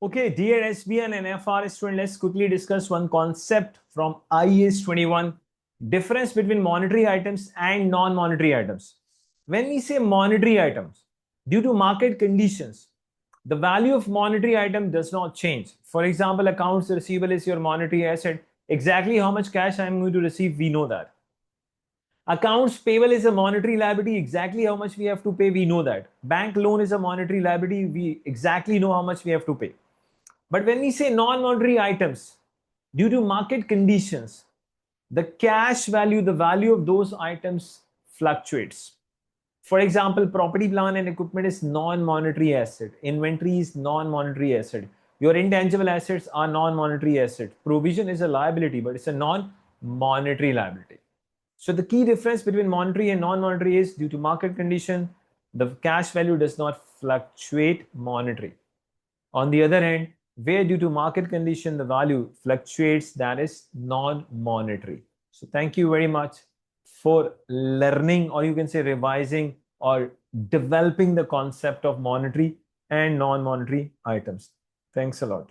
Okay, dear SBR and FR student, let's quickly discuss one concept from IAS 21, difference between monetary items and non-monetary items. When we say monetary items, due to market conditions, the value of monetary item does not change. For example, accounts receivable is your monetary asset. Exactly how much cash I am going to receive, we know that. Accounts payable is a monetary liability. Exactly how much we have to pay, we know that. Bank loan is a monetary liability. We exactly know how much we have to pay. But when we say non-monetary items, due to market conditions, the cash value, the value of those items fluctuates. For example, property, plant and equipment is non-monetary asset. Inventory is non-monetary asset. Your intangible assets are non-monetary asset. Provision is a liability, but it's a non-monetary liability. So the key difference between monetary and non-monetary is due to market condition, the cash value does not fluctuate monetary. On the other hand, where due to market condition, the value fluctuates, that is non-monetary. So thank you very much for learning, or you can say revising or developing the concept of monetary and non-monetary items. Thanks a lot.